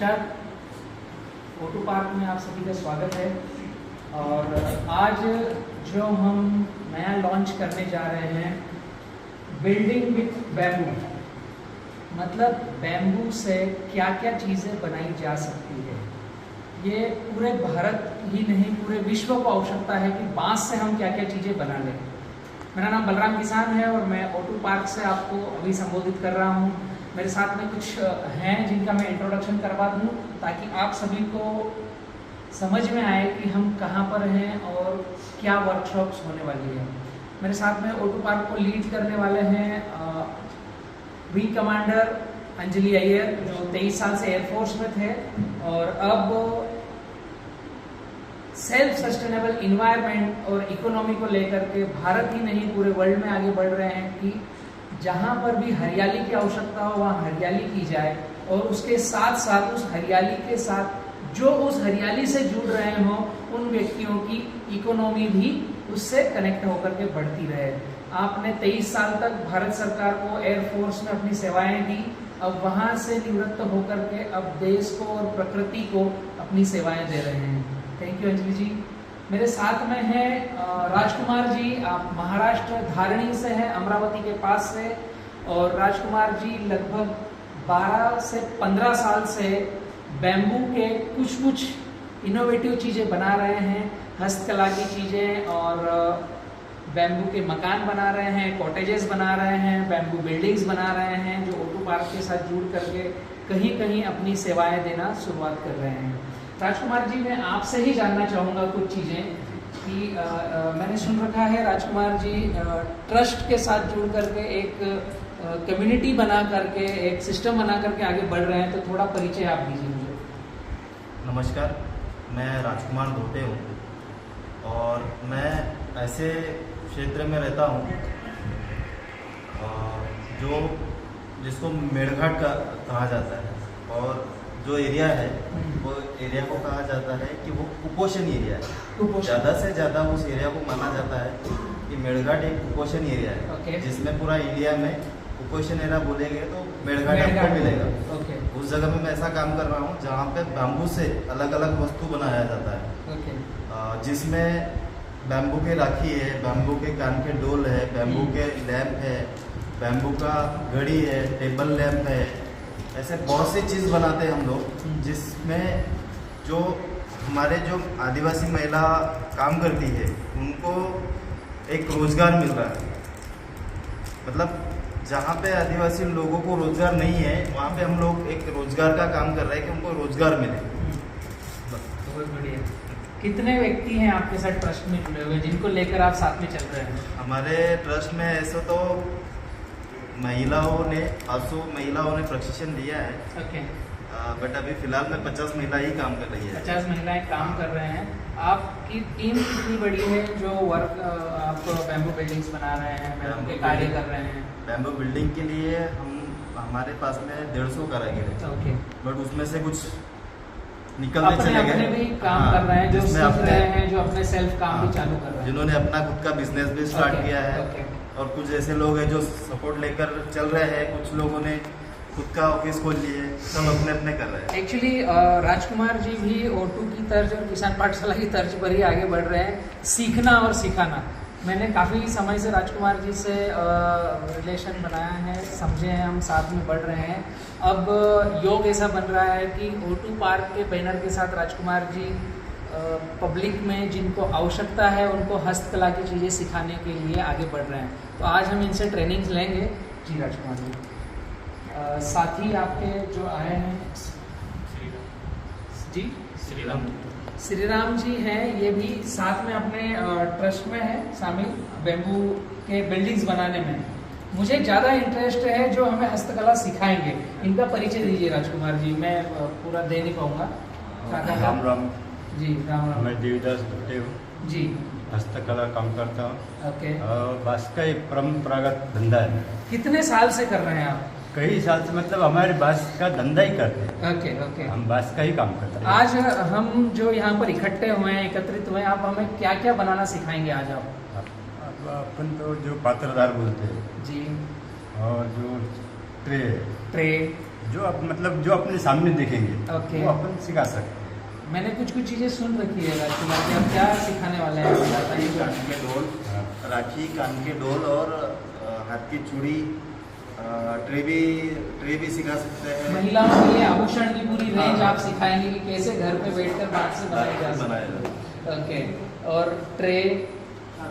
नमस्कार। ओटू पार्क में आप सभी का स्वागत है। और आज जो हम नया लॉन्च करने जा रहे हैं, बिल्डिंग विथ बैम्बू, मतलब बैम्बू से क्या क्या चीज़ें बनाई जा सकती है। ये पूरे भारत ही नहीं, पूरे विश्व को आवश्यकता है कि बांस से हम क्या क्या चीज़ें बना लें। मेरा नाम बलराम किसान है और मैं ओटू पार्क से आपको अभी संबोधित कर रहा हूँ। मेरे साथ में कुछ हैं जिनका मैं इंट्रोडक्शन करवा दूँ ताकि आप सभी को समझ में आए कि हम कहाँ पर हैं और क्या वर्कशॉप्स होने वाली है। मेरे साथ में ओटू पार्क को लीड करने वाले हैं विंग कमांडर अंजलि अय्यर, जो 23 साल से एयरफोर्स में थे और अब सेल्फ सस्टेनेबल इन्वायरमेंट और इकोनॉमी को लेकर के भारत ही नहीं पूरे वर्ल्ड में आगे बढ़ रहे हैं कि जहाँ पर भी हरियाली की आवश्यकता हो वहाँ हरियाली की जाए और उसके साथ साथ उस हरियाली के साथ जो उस हरियाली से जुड़ रहे हों उन व्यक्तियों की इकोनॉमी भी उससे कनेक्ट होकर के बढ़ती रहे। आपने 23 साल तक भारत सरकार को एयरफोर्स में अपनी सेवाएं दी, अब वहाँ से निवृत्त होकर के अब देश को और प्रकृति को अपनी सेवाएं दे रहे हैं। थैंक यू अंजलि जी। मेरे साथ में हैं राजकुमार जी, आप महाराष्ट्र धारणी से हैं, अमरावती के पास से। और राजकुमार जी लगभग 12 से 15 साल से बैम्बू के कुछ इनोवेटिव चीज़ें बना रहे हैं, हस्तकला की चीज़ें, और बैम्बू के मकान बना रहे हैं, कॉटेजेस बना रहे हैं, बैम्बू बिल्डिंग्स बना रहे हैं, जो ओटू पार्क के साथ जुड़ करके कहीं कहीं अपनी सेवाएं देना शुरुआत कर रहे हैं। राजकुमार जी, मैं आपसे ही जानना चाहूँगा कुछ चीज़ें कि मैंने सुन रखा है राजकुमार जी ट्रस्ट के साथ जुड़ करके एक कम्युनिटी बना करके, एक सिस्टम बना करके आगे बढ़ रहे हैं, तो थोड़ा परिचय आप दीजिए मुझे। नमस्कार, मैं राजकुमार धोटे हूँ और मैं ऐसे क्षेत्र में रहता हूँ जो जिसको मेड़घाट का कहा जाता है, और जो एरिया है वो एरिया को कहा जाता है कि वो कुपोषण एरिया है। ज़्यादा से ज़्यादा उस एरिया को माना जाता है कि मेड़घाट एक कुपोषण एरिया है, जिसमें पूरा इंडिया में कुपोषण एरिया बोलेंगे तो मेड़घाट आपको मिलेगा। उस जगह में मैं ऐसा काम कर रहा हूँ जहाँ पे बैम्बू से अलग अलग वस्तु बनाया जाता है, जिसमें बैम्बू के राखी है, बैम्बू के कान के डोल है, बैम्बू के लैंप है, बैम्बू का घड़ी है, टेबल लैंप है। ऐसे बहुत सी चीज़ बनाते हैं हम लोग, जिसमें जो हमारे जो आदिवासी महिला काम करती है उनको एक रोज़गार मिल रहा है। मतलब जहाँ पे आदिवासी लोगों को रोज़गार नहीं है वहाँ पे हम लोग एक रोज़गार का काम कर रहे हैं कि उनको रोज़गार मिले। बहुत बढ़िया। कितने व्यक्ति हैं आपके साथ ट्रस्ट में जुड़े हुए जिनको लेकर आप साथ में चल रहे हैं? हमारे ट्रस्ट में ऐसा तो महिलाओं ने प्रशिक्षण लिया है। बट अभी फिलहाल में 50 महिला ही काम कर रही है। 50 महिलाएं काम कर रहे हैं। आपकी टीम कितनी बड़ी है जो वर्क आप बैम्बू बिल्डिंग्स बना रहे हैं, बैम्बू के कार्य कर रहे हैं? बैम्बू बिल्डिंग के लिए हमारे पास में 150 कारीगर है। बट उसमें से कुछ निकलने चले गए, भी काम कर रहे हैं, जो सीख रहे हैं, जो अपने सेल्फ काम भी चालू कर रहे हैं, जिन्होंने अपना खुद का बिजनेस भी स्टार्ट किया है। और कुछ ऐसे लोग हैं जो सपोर्ट लेकर चल रहे हैं, कुछ लोगों ने खुद का ऑफिस खोल लिए, सब अपने अपने कर रहे हैं। एक्चुअली राजकुमार जी भी ओटू की तर्ज और किसान पाठशाला की तर्ज पर ही आगे बढ़ रहे हैं, सीखना और सिखाना। मैंने काफ़ी समय से राजकुमार जी से रिलेशन बनाया है, समझे हैं, हम साथ में बढ़ रहे हैं। अब योग ऐसा बन रहा है कि ओटू पार्क के बैनर के साथ राजकुमार जी पब्लिक में जिनको आवश्यकता है उनको हस्तकला की चीज़ें सिखाने के लिए आगे बढ़ रहे हैं। तो आज हम इनसे ट्रेनिंग्स लेंगे। जी राजकुमार जी, साथी आपके जो आए हैं जी, श्रीराम जी हैं, ये भी साथ में अपने ट्रस्ट में है शामिल, बैम्बू के बिल्डिंग्स बनाने में। मुझे ज़्यादा इंटरेस्ट है जो हमें हस्तकला सिखाएंगे, इनका परिचय दीजिए राजकुमार जी, मैं पूरा दे नहीं पाऊँगा। राम राम जी, राम राम। मैं देवदास धोटे हूँ जी, हस्तकला काम करता हूँ। ओके। बांस का एक परंपरागत धंधा है। कितने साल से कर रहे हैं आप? कई साल से, मतलब हमारे बांस का धंधा ही करते हैं। ओके। हम बांस का ही काम करते हैं। आज हम जो यहाँ पर इकट्ठे हुए हैं, एकत्रित हुए हैं, आप हमें क्या क्या बनाना सिखाएंगे आज आप? अब अपन तो जो पात्रदार बोलते हैं जी, और जो ट्रे, जो आप मतलब जो अपने सामने देखेंगे ओके। वो अपन सिखा सकते हैं। मैंने कुछ कुछ चीज़ें सुन रखी है राजकुमार जी, आप क्या सिखाने वाले हैं बताइए। कान के डोल, राखी, कान के डोल और हाथ की चूड़ी, ट्रे भी सिखा सकते हैं। महिलाओं के लिए आभूषण की पूरी रेंज आप सिखाएंगे कि कैसे घर पे बैठकर हाथ से बनाई जा सकती है। ओके। और ट्रे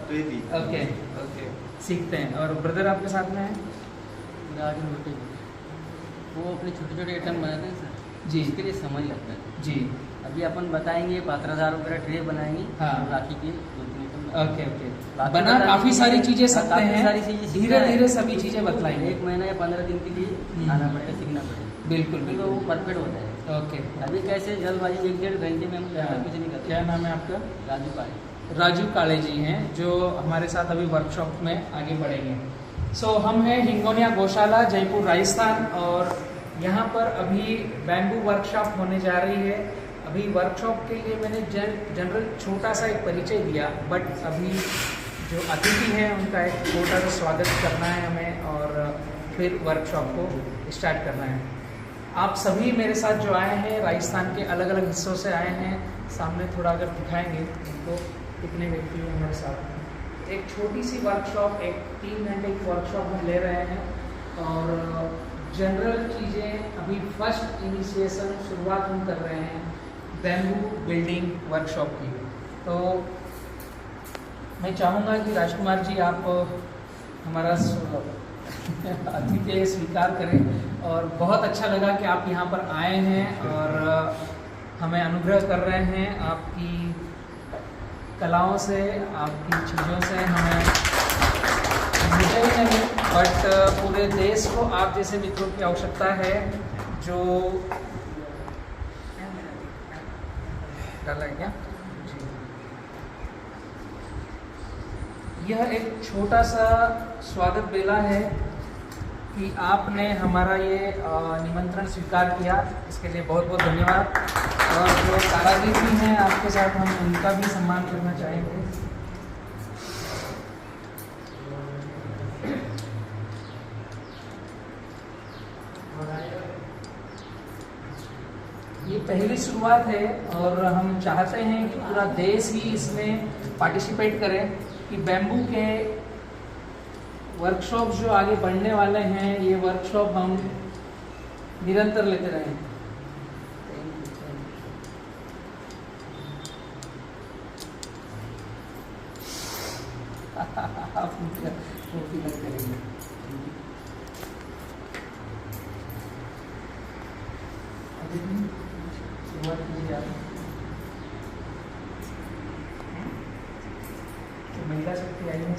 भी ओके ओके सीखते हैं। और ब्रदर आपके साथ में है? राजू रोटी वो अपने छोटे छोटे आइटम बनाते हैं सर जी। इसके लिए समझ लगता है। जी अभी अपन बताएंगे पात्रदार वगैरह ट्रे बनाएंगे। हाँ। और राखी के 2-3 आइटम ओके ओके बाकी बना बताने काफ़ी के सारी लिए चीज़ें सकते काफ़ी हैं, सारी चीज़ें सीखना धीरे है। धीरे सभी चीज़ें बतलाएंगे। 1 महीना या 15 दिन के लिए आना पड़ेगा, सीखना पड़ेगा। बिल्कुल तो बिल्कुल वो परफेक्ट होता है। ओके। अभी कैसे जल्दबाजी 1-1.5 घंटे में हम कुछ नहीं करते। क्या नाम है आपका? राजू पाल राजू काले जी हैं जो हमारे साथ अभी वर्कशॉप में आगे बढ़ेंगे। सो हम हैं हिंगोनिया गौशाला जयपुर राजस्थान और यहाँ पर अभी बैम्बू वर्कशॉप होने जा रही है। अभी वर्कशॉप के लिए मैंने जनरल छोटा सा एक परिचय दिया, बट अभी जो अतिथि हैं उनका एक छोटा सा स्वागत करना है हमें और फिर वर्कशॉप को स्टार्ट करना है। आप सभी मेरे साथ जो आए हैं राजस्थान के अलग अलग हिस्सों से आए हैं, सामने थोड़ा अगर दिखाएंगे उनको कितने व्यक्ति हैं हमारे साथ। एक छोटी सी वर्कशॉप, एक 3 घंटे की वर्कशॉप हम ले रहे हैं और जनरल चीज़ें अभी फर्स्ट इनिशिएशन शुरुआत हम कर रहे हैं बैम्बू बिल्डिंग वर्कशॉप की। तो मैं चाहूँगा कि राजकुमार जी आप हमारा अतिथि स्वीकार करें और बहुत अच्छा लगा कि आप यहाँ पर आए हैं और हमें अनुग्रह कर रहे हैं आपकी कलाओं से, आपकी चीज़ों से। हमें मुझे ही नहीं बट पूरे देश को आप जैसे मित्रों की आवश्यकता है जो डाला है क्या जी। यह एक छोटा सा स्वागत बेला है कि आपने हमारा ये निमंत्रण स्वीकार किया, इसके लिए बहुत बहुत धन्यवाद। और जो कारागिर भी हैं आपके साथ, हम उनका भी सम्मान करना चाहेंगे। ये पहली शुरुआत है और हम चाहते हैं कि पूरा देश ही इसमें पार्टिसिपेट करें कि बैम्बू के वर्कशॉप जो आगे बढ़ने वाले हैं ये वर्कशॉप हम निरंतर लेते रहें। आप टोपी लग करेंगे। शुरुआत कीजिए आप। तो महिला शक्ति आई है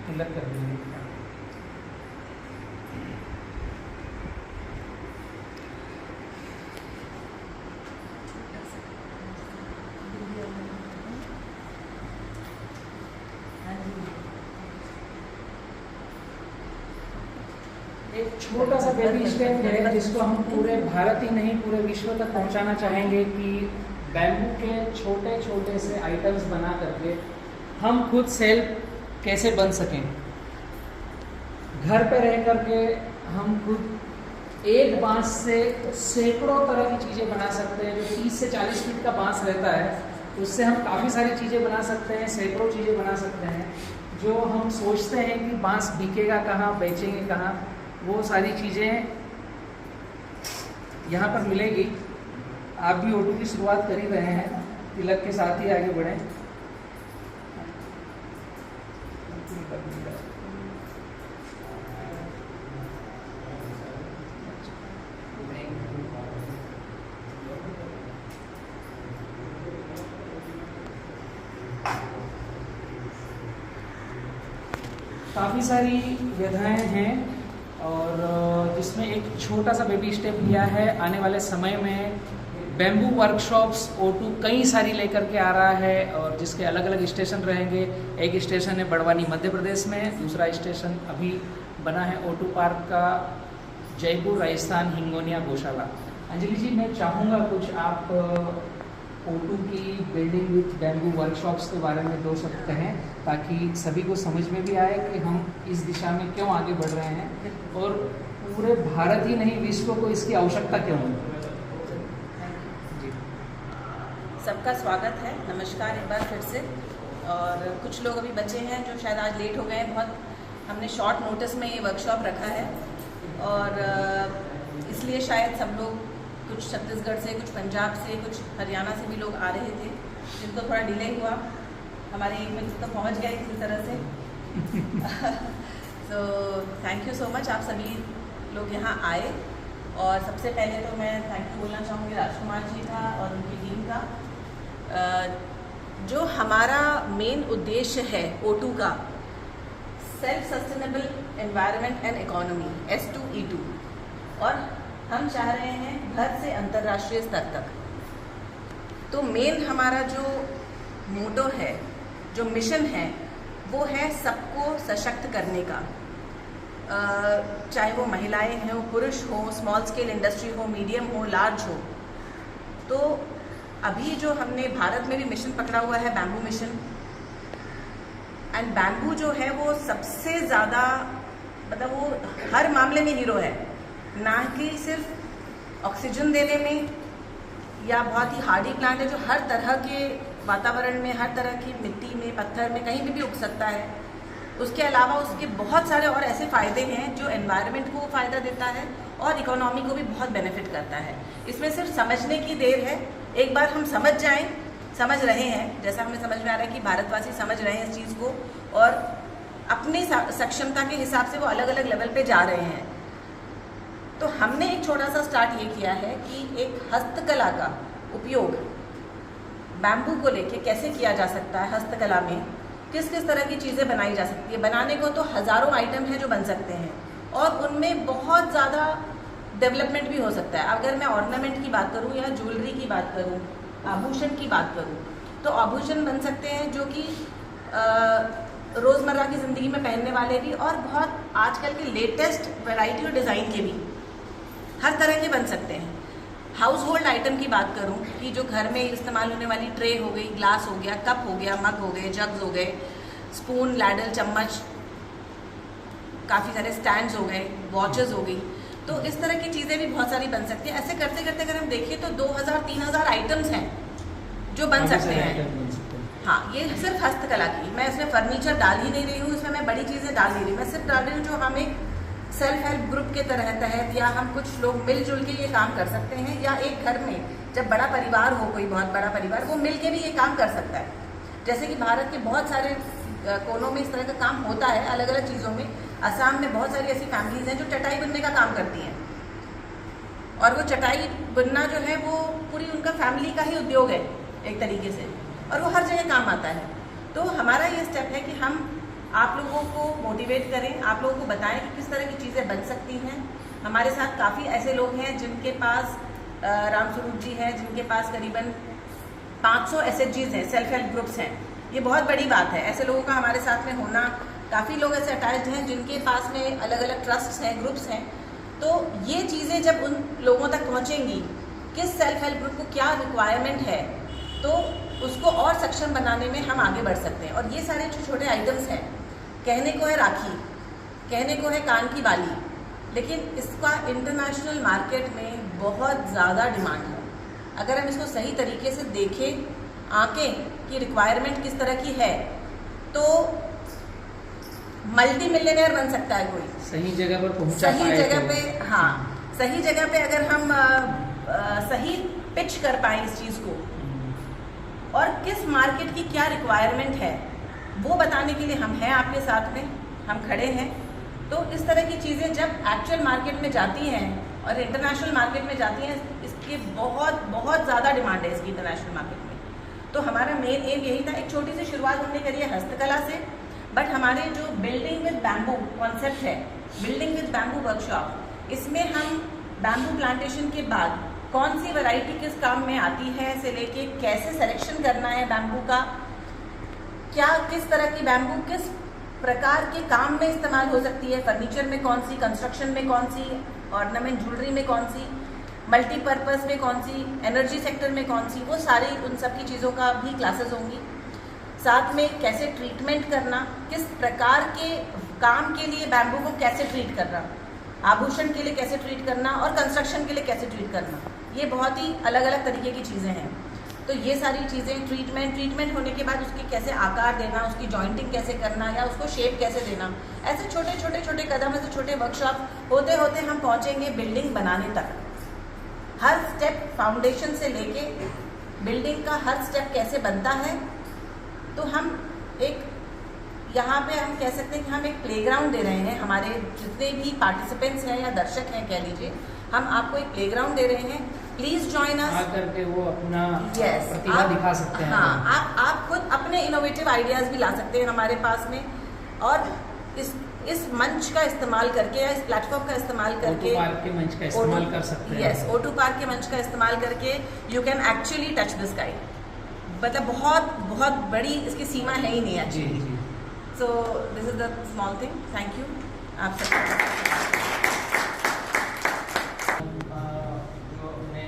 तिलक कर दीजिए। एक छोटा सा बेबी स्टेप है जिसको हम पूरे भारत ही नहीं पूरे विश्व तक पहुंचाना चाहेंगे कि बैम्बू के छोटे छोटे से आइटम्स बना करके हम खुद सेल्फ कैसे बन सकें। घर पे रह करके हम खुद एक बांस से सैकड़ों तरह की चीज़ें बना सकते हैं। जो 30 से 40 फीट का बांस रहता है उससे हम काफ़ी सारी चीज़ें बना सकते हैं, सैकड़ों चीज़ें बना सकते हैं। जो हम सोचते हैं कि बांस बिकेगा कहाँ, बेचेंगे कहाँ, वो सारी चीज़ें यहाँ पर मिलेगी। आप भी O2 की शुरुआत कर ही रहे हैं, तिलक के साथ ही आगे बढ़ें। काफ़ी सारी व्यधाएं हैं और जिसमें एक छोटा सा बेबी स्टेप लिया है। आने वाले समय में बैम्बू वर्कशॉप्स O2 कई सारी लेकर के आ रहा है और जिसके अलग अलग स्टेशन रहेंगे। एक स्टेशन है बड़वानी मध्य प्रदेश में, दूसरा स्टेशन अभी बना है O2 पार्क का जयपुर राजस्थान हिंगोनिया गौशाला। अंजलि जी मैं चाहूँगा कुछ आप O2 की बिल्डिंग विथ बैम्बू वर्कशॉप्स के बारे में 2 शब्द कहें, ताकि सभी को समझ में भी आए कि हम इस दिशा में क्यों आगे बढ़ रहे हैं और पूरे भारत ही नहीं विश्व को इसकी आवश्यकता क्यों है। सबका स्वागत है, नमस्कार एक बार फिर से। और कुछ लोग अभी बचे हैं जो शायद आज लेट हो गए हैं बहुत। हमने शॉर्ट नोटिस में ये वर्कशॉप रखा है और इसलिए शायद सब लोग, कुछ छत्तीसगढ़ से, कुछ पंजाब से, कुछ हरियाणा से भी लोग आ रहे थे, जिनको थोड़ा डिले हुआ। हमारे 1 मिनट तो पहुंच गए किसी तरह से। So thank you so much, आप सभी लोग यहाँ आए। और सबसे पहले तो मैं थैंक यू बोलना चाहूँगी राजकुमार जी का और उनकी टीम का। जो हमारा मेन उद्देश्य है O2 का, self sustainable environment and economy, S2E2, और हम चाह रहे हैं घर से अंतर्राष्ट्रीय स्तर तक। तो मेन हमारा जो मोटो है, जो मिशन है, वो है सबको सशक्त करने का। चाहे वो महिलाएं हों, पुरुष हो, स्मॉल स्केल इंडस्ट्री हो, मीडियम हो, लार्ज हो। तो अभी जो हमने भारत में भी मिशन पकड़ा हुआ है, बैम्बू मिशन। एंड बैम्बू जो है वो सबसे ज़्यादा, मतलब वो हर मामले में हीरो है, ना कि सिर्फ ऑक्सीजन देने में, या बहुत ही हार्डी प्लांट है जो हर तरह के वातावरण में, हर तरह की मिट्टी में, पत्थर में, कहीं भी उग सकता है। उसके अलावा उसके बहुत सारे और ऐसे फ़ायदे हैं जो एनवायरनमेंट को फ़ायदा देता है और इकोनॉमी को भी बहुत बेनिफिट करता है। इसमें सिर्फ समझने की देर है। एक बार हम समझ जाएं, समझ रहे हैं, जैसा हमें समझ में आ रहा है कि भारतवासी समझ रहे हैं इस चीज़ को और अपनी सक्षमता के हिसाब से वो अलग अलग लेवल पे जा रहे हैं। तो हमने एक छोटा सा स्टार्ट ये किया है कि एक हस्तकला का उपयोग बैम्बू को लेके कैसे किया जा सकता है, हस्तकला में किस किस तरह की चीज़ें बनाई जा सकती है। बनाने को तो हज़ारों आइटम हैं जो बन सकते हैं और उनमें बहुत ज़्यादा डेवलपमेंट भी हो सकता है। अगर मैं ऑर्नामेंट की बात करूं या ज्वेलरी की बात करूं, आभूषण की बात करूं, तो आभूषण बन सकते हैं जो कि रोज़मर्रा की ज़िंदगी में पहनने वाले भी, और बहुत आजकल के लेटेस्ट वैरायटी और डिज़ाइन के भी हर तरह के बन सकते हैं। हाउस होल्ड आइटम की बात करूं कि जो घर में इस्तेमाल होने वाली ट्रे हो गई, ग्लास हो गया, कप हो गया, मग हो गए, जग्स हो गए, स्पून, लैडल, चम्मच, काफ़ी सारे स्टैंड्स हो गए, वॉचेस हो गई। तो इस तरह की चीज़ें भी बहुत सारी बन सकती हैं। ऐसे करते करते अगर हम देखें तो 2000-3000 आइटम्स हैं जो बन सकते हैं। हाँ, ये सिर्फ हस्तकला की, मैं इसमें फर्नीचर डाल ही नहीं रही हूँ, इसमें मैं बड़ी चीज़ें डाल नहीं रही, मैं सिर्फ डाल रही हूँ जो हम एक सेल्फ हेल्प ग्रुप के तहत या हम कुछ लोग मिलजुल के ये काम कर सकते हैं, या एक घर में जब बड़ा परिवार हो, कोई बहुत बड़ा परिवार, वो मिल के भी ये काम कर सकता है। जैसे कि भारत के बहुत सारे कोनों में इस तरह का काम होता है, अलग अलग चीज़ों में। असम में बहुत सारी ऐसी फैमिलीज हैं जो चटाई बुनने का काम करती हैं, और वो चटाई बुनना जो है वो पूरी उनका फैमिली का ही उद्योग है एक तरीके से, और वो हर जगह काम आता है। तो हमारा ये स्टेप है कि हम आप लोगों को मोटिवेट करें, आप लोगों को बताएं कि किस तरह की चीज़ें बन सकती हैं। हमारे साथ काफ़ी ऐसे लोग हैं जिनके पास, रामस्वरूप जी हैं जिनके पास करीबन 500 SHGs हैं, सेल्फ हेल्प ग्रुप्स हैं। ये बहुत बड़ी बात है, ऐसे लोगों का हमारे साथ में होना। काफ़ी लोग ऐसे अटैच्ड हैं जिनके पास में अलग अलग ट्रस्ट्स हैं, ग्रुप्स हैं। तो ये चीज़ें जब उन लोगों तक पहुँचेंगी, किस सेल्फ हेल्प ग्रुप को क्या रिक्वायरमेंट है, तो उसको और सक्षम बनाने में हम आगे बढ़ सकते हैं। और ये सारे जो छोटे आइटम्स हैं, कहने को है राखी, कहने को है कान की बाली, लेकिन इसका इंटरनेशनल मार्केट में बहुत ज़्यादा डिमांड है। अगर हम इसको सही तरीके से देखें, आंकें कि रिक्वायरमेंट किस तरह की है, तो मल्टी मिलियनेयर बन सकता है कोई। सही जगह पर पहुंचा सही जगह पे, हाँ, सही जगह पे अगर हम सही पिच कर पाए इस चीज़ को, और किस मार्केट की क्या रिक्वायरमेंट है, वो बताने के लिए हम हैं आपके साथ में, हम खड़े हैं। तो इस तरह की चीज़ें जब एक्चुअल मार्केट में जाती हैं और इंटरनेशनल मार्केट में जाती हैं, इसकी बहुत बहुत ज़्यादा डिमांड है इसकी इंटरनेशनल मार्केट में। तो हमारा मेन एम यही था। एक छोटी सी शुरुआत हमने करी है हस्तकला से, बट हमारे जो बिल्डिंग विद बैम्बू कॉन्सेप्ट है, बिल्डिंग विद बैम्बू वर्कशॉप, इसमें हम बैम्बू प्लांटेशन के बाद कौन सी वैरायटी किस काम में आती है से लेके कैसे सिलेक्शन करना है बैम्बू का, क्या किस तरह की बैम्बू किस प्रकार के काम में इस्तेमाल हो सकती है, फर्नीचर में कौन सी, कंस्ट्रक्शन में कौन सी, ऑर्नामेंट ज्वेलरी में कौन सी, मल्टीपर्पज़ में कौन सी, एनर्जी सेक्टर में कौन सी, वो सारी उन सब की चीज़ों का भी क्लासेस होंगी। साथ में कैसे ट्रीटमेंट करना, किस प्रकार के काम के लिए बैम्बू को कैसे ट्रीट करना, आभूषण के लिए कैसे ट्रीट करना और कंस्ट्रक्शन के लिए कैसे ट्रीट करना, ये बहुत ही अलग अलग तरीके की चीज़ें हैं। तो ये सारी चीज़ें ट्रीटमेंट होने के बाद उसकी कैसे आकार देना, उसकी जॉइंटिंग कैसे करना या उसको शेप कैसे देना, ऐसे छोटे छोटे छोटे कदम, ऐसे छोटे वर्कशॉप होते होते हम पहुँचेंगे बिल्डिंग बनाने तक। हर स्टेप, फाउंडेशन से लेके बिल्डिंग का हर स्टेप कैसे बनता है। तो हम एक यहाँ पे हम कह सकते हैं कि हम एक प्लेग्राउंड दे रहे हैं, हमारे जितने भी पार्टिसिपेंट्स हैं या दर्शक हैं कह लीजिए, हम आपको एक प्लेग्राउंड दे रहे हैं। Please join us. आकर के वो अपना Yes, प्रतिभा दिखा सकते हैं। हाँ, आप खुद अपने इनोवेटिव आइडियाज़ भी ला सकते हैं हमारे पास में, और इस मंच का इस्तेमाल करके या इस प्लेटफॉर्म का इस्तेमाल करके O2 पार्क के मंच का इस्तेमाल कर सकते हैं। यस, O2 पार्क के मंच का इस्तेमाल करके you can actually touch the sky. मतलब बहुत बहुत बड़ी इसकी सीमा है ही नहीं जी एक्चुअली। जी। So this is the small thing. Thank you आप सबका। जो अपने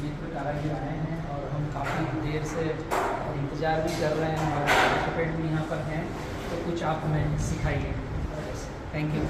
मित्र कारागिर आए हैं और हम काफ़ी देर से इंतज़ार भी कर रहे हैं और पार्टिसिपेंट भी यहाँ पर हैं, तो कुछ आप हमें सिखाइए। Thank you.